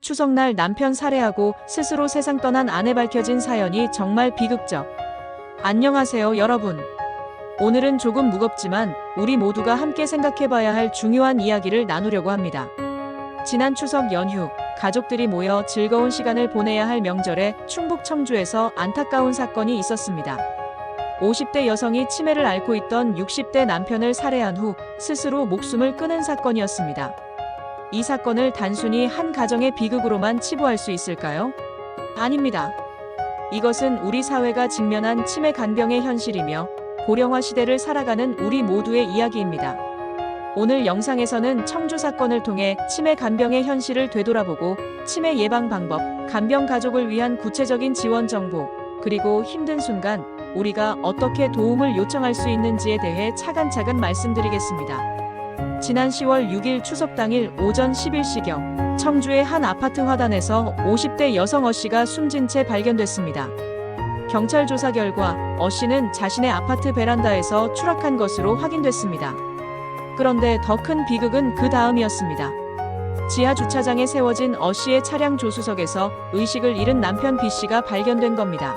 추석날 남편 살해하고 스스로 세상 떠난 아내 밝혀진 사연이 정말 비극적. 안녕하세요, 여러분. 오늘은 조금 무겁지만 우리 모두가 함께 생각해봐야 할 중요한 이야기를 나누려고 합니다. 지난 추석 연휴, 가족들이 모여 즐거운 시간을 보내야 할 명절에 충북 청주에서 안타까운 사건이 있었습니다. 50대 여성이 치매를 앓고 있던 60대 남편을 살해한 후 스스로 목숨을 끊은 사건이었습니다. 이 사건을 단순히 한 가정의 비극으로만 치부할 수 있을까요? 아닙니다. 이것은 우리 사회가 직면한 치매 간병의 현실이며 고령화 시대를 살아가는 우리 모두의 이야기입니다. 오늘 영상에서는 청주 사건을 통해 치매 간병의 현실을 되돌아보고 치매 예방 방법, 간병 가족을 위한 구체적인 지원 정보, 그리고 힘든 순간 우리가 어떻게 도움을 요청할 수 있는지에 대해 차근차근 말씀드리겠습니다. 지난 10월 6일 추석 당일 오전 11시경 청주의 한 아파트 화단에서 50대 여성 어씨가 숨진 채 발견됐습니다. 경찰 조사 결과 어씨는 자신의 아파트 베란다에서 추락한 것으로 확인됐습니다. 그런데 더 큰 비극은 그 다음이었습니다. 지하 주차장에 세워진 어씨의 차량 조수석에서 의식을 잃은 남편 B씨가 발견된 겁니다.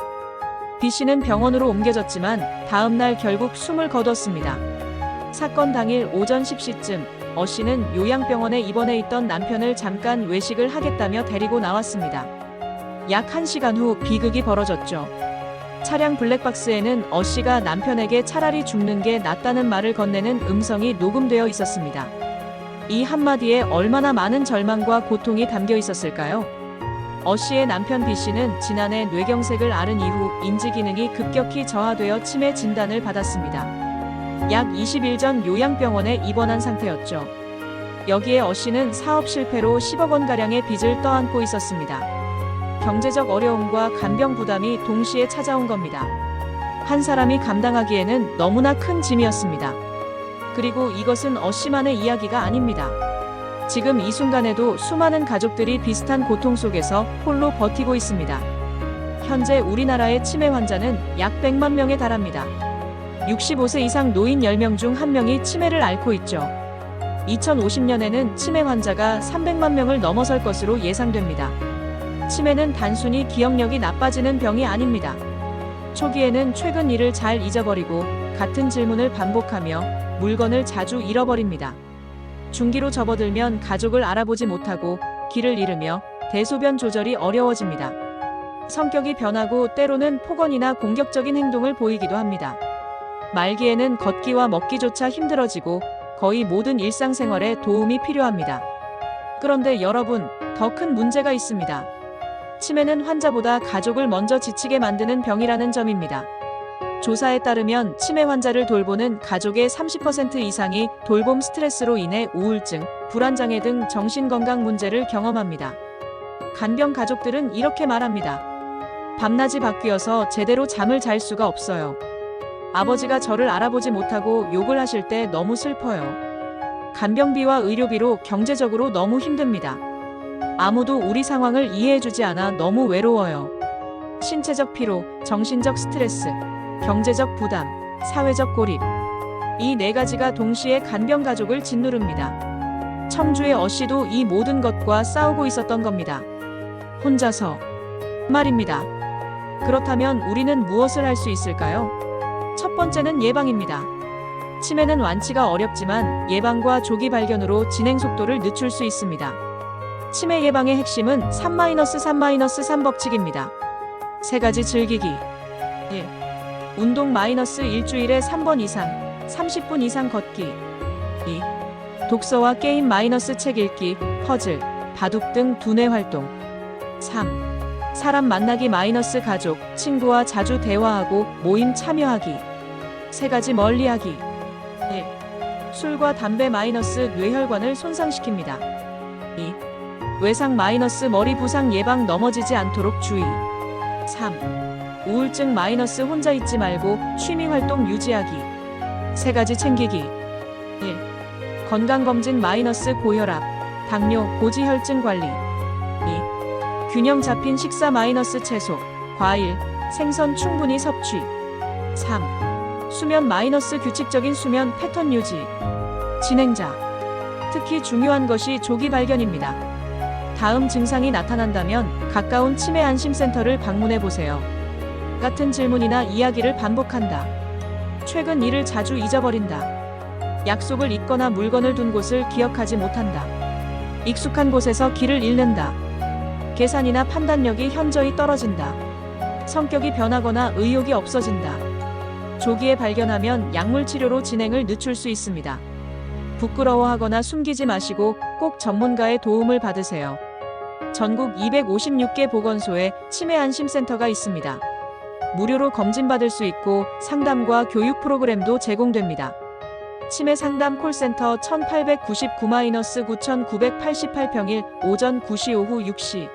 B씨는 병원으로 옮겨졌지만 다음 날 결국 숨을 거뒀습니다. 사건 당일 오전 10시쯤 어씨는 요양병원에 입원해 있던 남편을 잠깐 외식을 하겠다며 데리고 나왔습니다. 약 1시간 후 비극이 벌어졌죠. 차량 블랙박스에는 어씨가 남편에게 차라리 죽는 게 낫다는 말을 건네는 음성이 녹음되어 있었습니다. 이 한마디에 얼마나 많은 절망과 고통이 담겨 있었을까요? 어씨의 남편 B씨는 지난해 뇌경색을 앓은 이후 인지기능이 급격히 저하되어 치매 진단을 받았습니다. 약 20일 전 요양병원에 입원한 상태였죠. 여기에 어씨는 사업 실패로 10억 원가량의 빚을 떠안고 있었습니다. 경제적 어려움과 간병 부담이 동시에 찾아온 겁니다. 한 사람이 감당하기에는 너무나 큰 짐이었습니다. 그리고 이것은 어씨만의 이야기가 아닙니다. 지금 이 순간에도 수많은 가족들이 비슷한 고통 속에서 홀로 버티고 있습니다. 현재 우리나라의 치매 환자는 약 100만 명에 달합니다. 65세 이상 노인 10명 중 1명이 치매를 앓고 있죠. 2050년에는 치매 환자가 300만 명을 넘어설 것으로 예상됩니다. 치매는 단순히 기억력이 나빠지는 병이 아닙니다. 초기에는 최근 일을 잘 잊어버리고 같은 질문을 반복하며 물건을 자주 잃어버립니다. 중기로 접어들면 가족을 알아보지 못하고 길을 잃으며 대소변 조절이 어려워집니다. 성격이 변하고 때로는 폭언이나 공격적인 행동을 보이기도 합니다. 말기에는 걷기와 먹기조차 힘들어지고 거의 모든 일상생활에 도움이 필요합니다. 그런데 여러분, 더 큰 문제가 있습니다. 치매는 환자보다 가족을 먼저 지치게 만드는 병이라는 점입니다. 조사에 따르면 치매 환자를 돌보는 가족의 30% 이상이 돌봄 스트레스로 인해 우울증, 불안장애 등 정신건강 문제를 경험합니다. 간병 가족들은 이렇게 말합니다. 밤낮이 바뀌어서 제대로 잠을 잘 수가 없어요. 아버지가 저를 알아보지 못하고 욕을 하실 때 너무 슬퍼요. 간병비와 의료비로 경제적으로 너무 힘듭니다. 아무도 우리 상황을 이해해주지 않아 너무 외로워요. 신체적 피로, 정신적 스트레스, 경제적 부담, 사회적 고립. 이 네 가지가 동시에 간병 가족을 짓누릅니다. 청주의 어씨도 이 모든 것과 싸우고 있었던 겁니다. 혼자서 말입니다. 그렇다면 우리는 무엇을 할 수 있을까요? 첫 번째는 예방입니다. 치매는 완치가 어렵지만 예방과 조기 발견으로 진행 속도를 늦출 수 있습니다. 치매 예방의 핵심은 3-3-3 법칙입니다. 3가지 즐기기. 1. 운동 일주일에 3번 이상, 30분 이상 걷기. 2. 독서와 게임 책 읽기, 퍼즐, 바둑 등 두뇌 활동. 3. 사람 만나기 가족, 친구와 자주 대화하고 모임 참여하기. 3가지 멀리하기. 1. 술과 담배 뇌혈관을 손상시킵니다. 2. 외상 머리 부상 예방 넘어지지 않도록 주의. 3. 우울증 혼자 있지 말고 취미 활동 유지하기. 3가지 챙기기. 1. 건강검진 고혈압, 당뇨, 고지혈증 관리. 2. 균형 잡힌 식사 채소, 과일, 생선 충분히 섭취. 3. 수면 규칙적인 수면 패턴 유지. 진행자. 특히 중요한 것이 조기 발견입니다. 다음 증상이 나타난다면 가까운 치매 안심센터를 방문해 보세요. 같은 질문이나 이야기를 반복한다. 최근 일을 자주 잊어버린다. 약속을 잊거나 물건을 둔 곳을 기억하지 못한다. 익숙한 곳에서 길을 잃는다. 계산이나 판단력이 현저히 떨어진다. 성격이 변하거나 의욕이 없어진다. 조기에 발견하면 약물 치료로 진행을 늦출 수 있습니다. 부끄러워하거나 숨기지 마시고 꼭 전문가의 도움을 받으세요. 전국 256개 보건소에 치매 안심센터가 있습니다. 무료로 검진받을 수 있고 상담과 교육 프로그램도 제공됩니다. 치매 상담 콜센터 1899-9988 평일 오전 9시 오후 6시.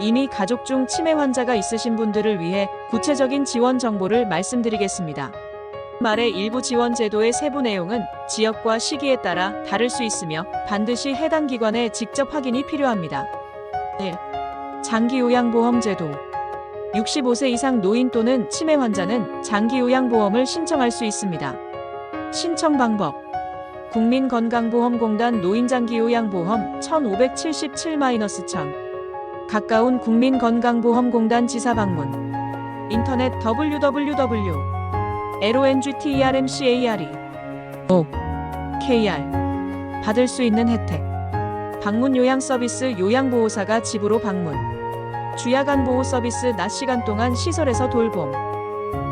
이미 가족 중 치매 환자가 있으신 분들을 위해 구체적인 지원 정보를 말씀드리겠습니다. 말의 일부 지원 제도의 세부 내용은 지역과 시기에 따라 다를 수 있으며 반드시 해당 기관에 직접 확인이 필요합니다. 1. 장기요양보험 제도. 65세 이상 노인 또는 치매 환자는 장기요양보험을 신청할 수 있습니다. 신청 방법. 국민건강보험공단 노인장기요양보험 1577-1000. 가까운 국민건강보험공단 지사 방문. 인터넷 www.rongetrmcare.kr. 받을 수 있는 혜택. 방문 요양 서비스 요양보호사가 집으로 방문. 주야간 보호 서비스 낮 시간 동안 시설에서 돌봄.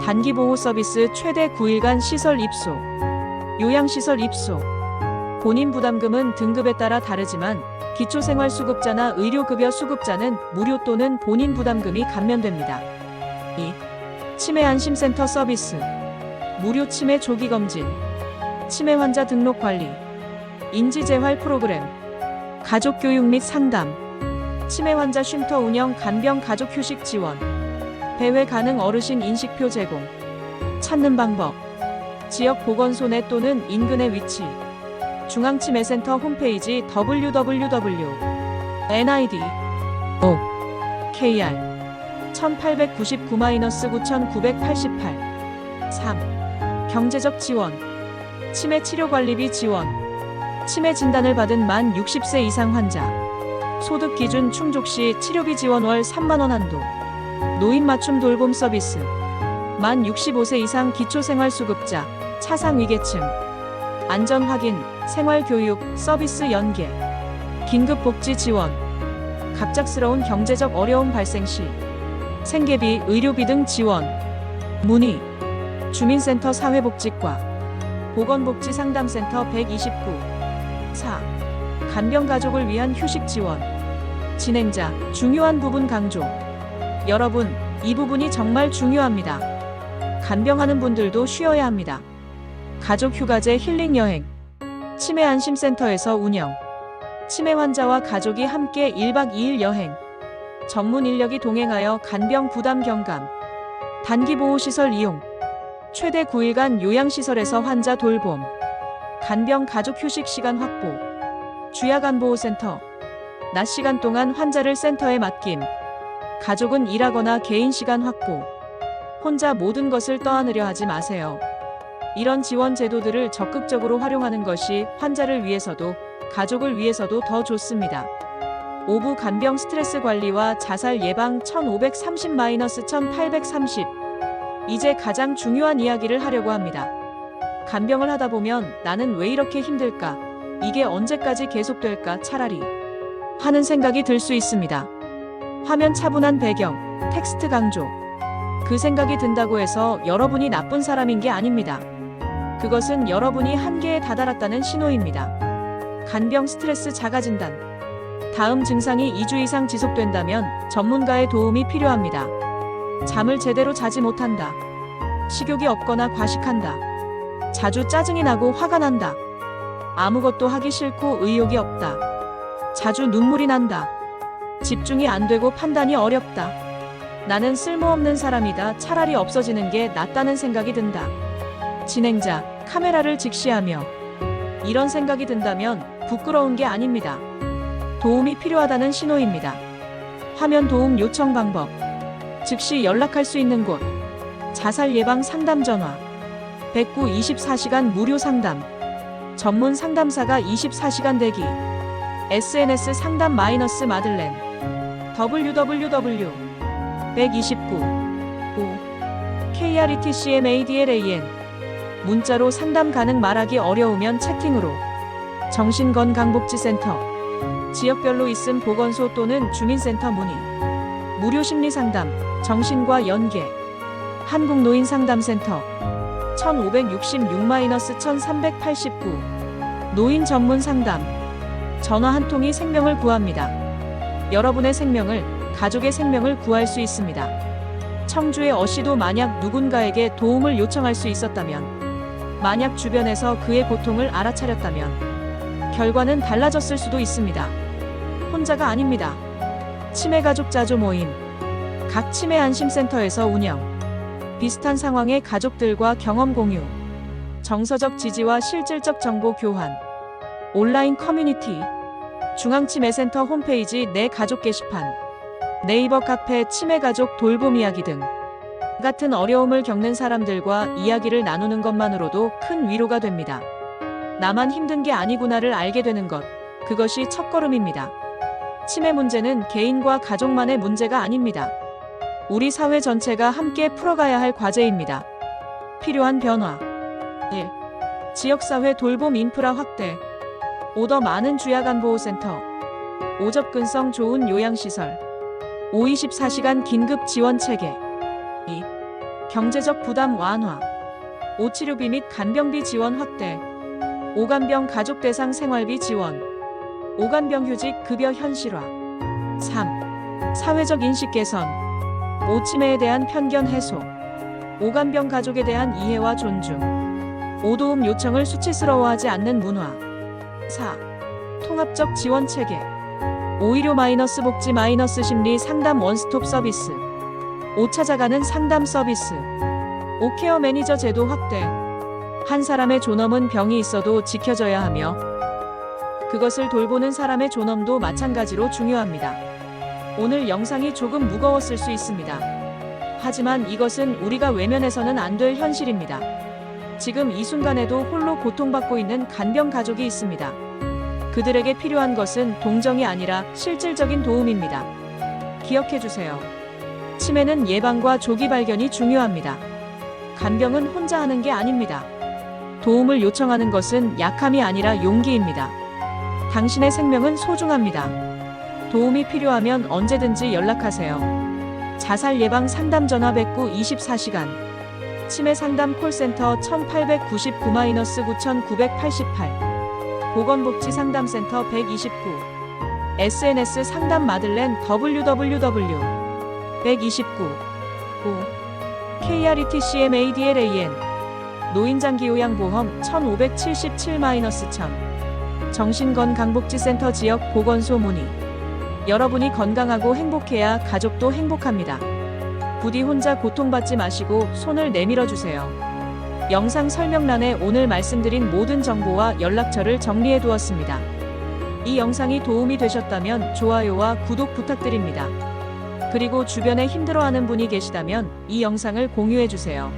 단기 보호 서비스 최대 9일간 시설 입소. 요양시설 입소. 본인 부담금은 등급에 따라 다르지만 기초생활수급자나 의료급여 수급자는 무료 또는 본인 부담금이 감면됩니다. 2. 치매 안심센터 서비스. 무료 치매 조기검진. 치매 환자 등록 관리. 인지재활 프로그램. 가족교육 및 상담. 치매 환자 쉼터 운영 간병 가족 휴식 지원. 배회 가능 어르신 인식표 제공. 찾는 방법. 지역 보건소 내 또는 인근의 위치. 중앙치매센터 홈페이지 www.nid.kr 1899-9988. 3. 경제적 지원. 치매 치료관리비 지원. 치매 진단을 받은 만 60세 이상 환자. 소득 기준 충족 시 치료비 지원 월 3만원 한도. 노인 맞춤 돌봄 서비스. 만 65세 이상 기초생활수급자, 차상위계층. 안전 확인, 생활교육, 서비스 연계. 긴급복지 지원. 갑작스러운 경제적 어려움 발생 시 생계비, 의료비 등 지원. 문의. 주민센터 사회복지과. 보건복지상담센터 129. 4. 간병가족을 위한 휴식 지원. 진행자, 중요한 부분 강조. 여러분, 이 부분이 정말 중요합니다. 간병하는 분들도 쉬어야 합니다. 가족 휴가제 힐링 여행. 치매 안심센터에서 운영. 치매 환자와 가족이 함께 1박 2일 여행. 전문 인력이 동행하여 간병 부담 경감. 단기 보호시설 이용. 최대 9일간 요양시설에서 환자 돌봄. 간병 가족 휴식 시간 확보. 주야간 보호센터. 낮 시간 동안 환자를 센터에 맡김. 가족은 일하거나 개인 시간 확보. 혼자 모든 것을 떠안으려 하지 마세요. 이런 지원 제도들을 적극적으로 활용하는 것이 환자를 위해서도 가족을 위해서도 더 좋습니다. 5부 간병 스트레스 관리와 자살 예방 1530-1830. 이제 가장 중요한 이야기를 하려고 합니다. 간병을 하다 보면 나는 왜 이렇게 힘들까? 이게 언제까지 계속될까? 차라리 하는 생각이 들 수 있습니다. 화면 차분한 배경, 텍스트 강조. 그 생각이 든다고 해서 여러분이 나쁜 사람인 게 아닙니다. 그것은 여러분이 한계에 다다랐다는 신호입니다. 간병 스트레스 자가 진단. 다음 증상이 2주 이상 지속된다면 전문가의 도움이 필요합니다. 잠을 제대로 자지 못한다. 식욕이 없거나 과식한다. 자주 짜증이 나고 화가 난다. 아무것도 하기 싫고 의욕이 없다. 자주 눈물이 난다. 집중이 안 되고 판단이 어렵다. 나는 쓸모없는 사람이다. 차라리 없어지는 게 낫다는 생각이 든다. 진행자, 카메라를 직시하며. 이런 생각이 든다면 부끄러운 게 아닙니다. 도움이 필요하다는 신호입니다. 화면 도움 요청 방법. 즉시 연락할 수 있는 곳. 자살 예방 상담 전화. 109 24시간 무료 상담. 전문 상담사가 24시간 대기. SNS 상담 마이너스 마들렌 www 129 5 KRETCMADLAN 문자로 상담 가능. 말하기 어려우면 채팅으로. 정신건강복지센터 지역별로 있음 보건소 또는 주민센터 문의. 무료 심리상담 정신과 연계. 한국노인상담센터 1566-1389 노인 전문 상담. 전화 한 통이 생명을 구합니다. 여러분의 생명을, 가족의 생명을 구할 수 있습니다. 청주의 어씨도 만약 누군가에게 도움을 요청할 수 있었다면, 만약 주변에서 그의 고통을 알아차렸다면 결과는 달라졌을 수도 있습니다. 혼자가 아닙니다. 치매 가족 자조 모임. 각 치매 안심센터에서 운영. 비슷한 상황의 가족들과 경험 공유. 정서적 지지와 실질적 정보 교환. 온라인 커뮤니티. 중앙치매센터 홈페이지 내 가족 게시판. 네이버 카페 치매 가족 돌봄 이야기 등 같은 어려움을 겪는 사람들과 이야기를 나누는 것만으로도 큰 위로가 됩니다. 나만 힘든 게 아니구나를 알게 되는 것, 그것이 첫걸음입니다. 치매 문제는 개인과 가족만의 문제가 아닙니다. 우리 사회 전체가 함께 풀어가야 할 과제입니다. 필요한 변화. 1. 지역사회 돌봄 인프라 확대. 더 많은 주야간보호센터. 오접근성 좋은 요양시설. 24시간 긴급 지원 체계. 2. 경제적 부담 완화. 치료비 및 간병비 지원 확대. 오간병 가족 대상 생활비 지원. 오간병 휴직 급여 현실화. 3. 사회적 인식 개선. 치매에 대한 편견 해소. 오간병 가족에 대한 이해와 존중. 도움 요청을 수치스러워하지 않는 문화. 4. 통합적 지원 체계. 오의료 마이너스 복지 마이너스 심리 상담 원스톱 서비스. 찾아가는 상담 서비스. 케어 매니저 제도 확대. 한 사람의 존엄은 병이 있어도 지켜져야 하며 그것을 돌보는 사람의 존엄도 마찬가지로 중요합니다. 오늘 영상이 조금 무거웠을 수 있습니다. 하지만 이것은 우리가 외면해서는 안 될 현실입니다. 지금 이 순간에도 홀로 고통받고 있는 간병 가족이 있습니다. 그들에게 필요한 것은 동정이 아니라 실질적인 도움입니다. 기억해주세요. 치매는 예방과 조기 발견이 중요합니다. 간병은 혼자 하는 게 아닙니다. 도움을 요청하는 것은 약함이 아니라 용기입니다. 당신의 생명은 소중합니다. 도움이 필요하면 언제든지 연락하세요. 자살 예방 상담 전화 109 24시간. 치매 상담 콜센터 1899-9988. 보건복지상담센터 129. SNS 상담 마들렌 www 129 5 KRETCMADLAN 노인장기요양보험 1577-1000 정신건강복지센터 지역 보건소 문의. 여러분이 건강하고 행복해야 가족도 행복합니다. 부디 혼자 고통받지 마시고 손을 내밀어 주세요. 영상 설명란에 오늘 말씀드린 모든 정보와 연락처를 정리해 두었습니다. 이 영상이 도움이 되셨다면 좋아요와 구독 부탁드립니다. 그리고 주변에 힘들어하는 분이 계시다면 이 영상을 공유해 주세요.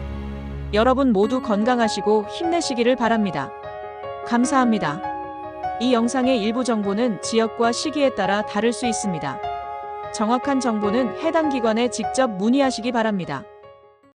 여러분 모두 건강하시고 힘내시기를 바랍니다. 감사합니다. 이 영상의 일부 정보는 지역과 시기에 따라 다를 수 있습니다. 정확한 정보는 해당 기관에 직접 문의하시기 바랍니다.